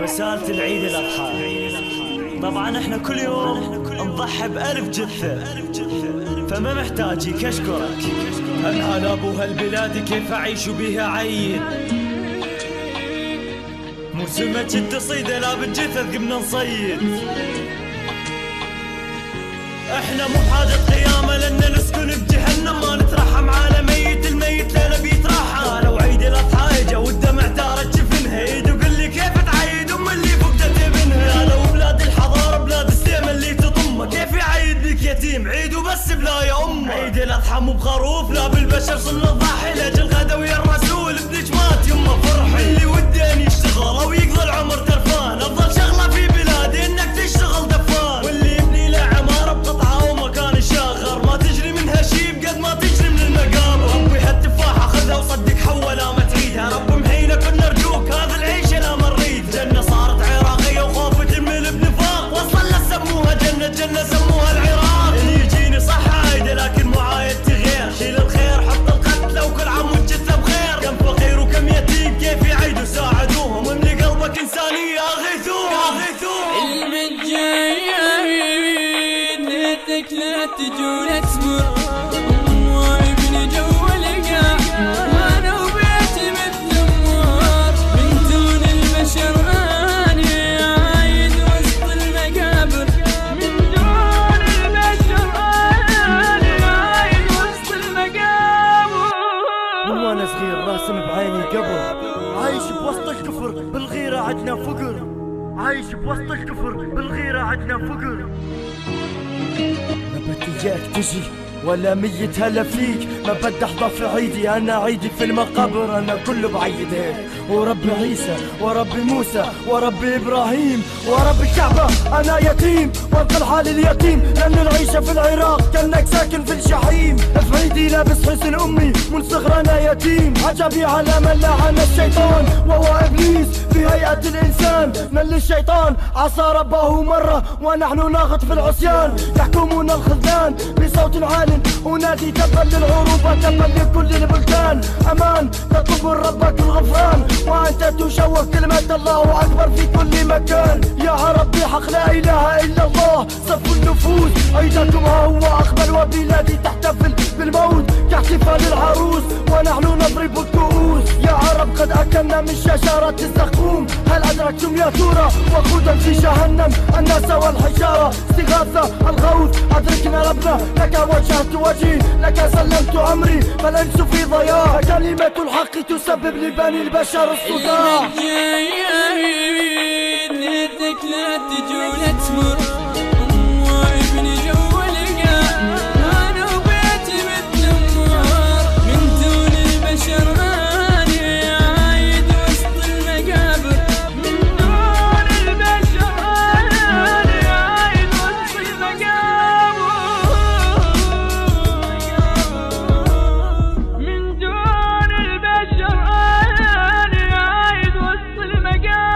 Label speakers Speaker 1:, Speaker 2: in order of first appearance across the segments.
Speaker 1: رسالة العيد الأضحى. طبعا احنا كل يوم نضحي بألف جثة، فما محتاجيك أشكرك. أنهى لأبو هالبلاد كيف أعيش بها عيد، مو سمك التصيد لا بالجثث قمنا نصيد. احنا مو بحاجة قيامة لأن نسكن بجهنم، ما نترحم على ميت، الميت لنا بيترحم. لو عيد الأضحى يجا والدمع دارت جفنها، يد وقل لي كيف تعيد أم اللي فقدت ابنها. لو بلاد الحضارة بلاد السلم اللي تضمه، كيف يعيد بك يتيم عيد وبس بلا يا أمه. عيد الأضحى مو بخروف لا بالبشر صرنا نضحي، لأجل غدا ويا الرسول ابنك مات يمه فرحي. اللي وده أن يشتغل أو يقضي العمر ترفان، أفضل شغلة في بلادي إنك تشتغل دفان. واللي يبني له عمارة بقطعة ومكان شاغر، ما تجري منها شيب قد ما تجري من المقابر. ربي هالتفاحة خذها وصدق حولها ما تعيدها، رب محينا كنا نرجوك هذا العيشة لا مريد. جنة صارت عراقية وخوف تمل بنفاق، وصل لا سموها جنة، جنة سموها العراق. اللي يجيني صح عايدة لكن معايدتي غير، شيل الخير حط القتلى وكل عام والجثة بخير. كم فقير وكم يتيم كيف يعيدوا ساعدوهم، واملي قلبك إنسانية أغيثوهم.
Speaker 2: المتجايد ليتك لا تجون تمر، أم وابني جو القاع أنا وبيتي متدمر. من دون البشر أنا عايد وسط المقابر، من دون البشر أنا عايد وسط المقابر.
Speaker 3: من وانا صغير راسم بعيني قبر، عايش بوسط الكفر بالغيرة عدنا فقر، عايش بوسط الكفر بالغيرة عدنا فقر. ما بدي اياك تجي ولا ميت هلا فيك، ما بدي احضر في عيدي، انا عيدي في المقابر. انا كله بعيد هيك، وربي عيسى وربي موسى وربي ابراهيم وربي الكعبة. انا يتيم وانقل حالي اليتيم، لان العيشة في العراق كانك ساكن في الجحيم. في عيدي لابس حسن امي من صغر انا يتيم، عجبي على من لعن الشيطان وهو ابليس في هيئة الانسان. من الشيطان عصى ربه مرة ونحن ناخذ في العصيان، يحكمون الخذلان بصوت عال ونادي تبا للعروبة تبا لكل البلدان. امان تطلب من ربك الغفران وانت تشوه كلمة الله اكبر في كل مكان. يا ربي حق لا اله الا الله، صف النفوس عيدكم ها هو اقبل، وبلادي تحتفل بالموت كاحتفال العروس ونحن نضرب الكؤوس. يا رب قد اكلنا من شجرة الزقوم، هل ادركتم يا ترى وقودا في جهنم الناس والحجارة. استغاثة الغوث ادركنا ربنا، لك وجهت وجهي لك سلمت امري، فالانس في ضياع كلمة الحق تسبب لبني البشر الصداع.
Speaker 2: المتجايد ليتك لا تجون تمر، أم وابني جو القاع أنا وبيتي متدمر. من دون البشر أنا عايد وسط المقابر، من دون البشر أنا عايد وسط المقابر. من دون البشر أنا عايد وسط المقابر.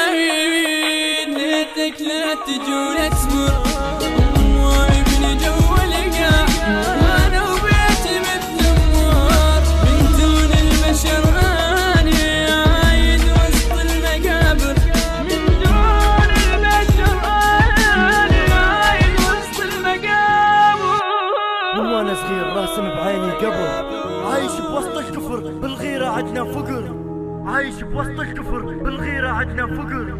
Speaker 2: المتجايد ليتك لا تجون تمر، أم وابني جو القاع أنا وبيتي متدمر. من دون البشر أنا عايد
Speaker 3: من وانا صغير راسم بعيني قبر. عايش بوسط الكفر بالغيرة عدنا فقر. عايش بوسط الكفر بالغيرة عدنا فقر.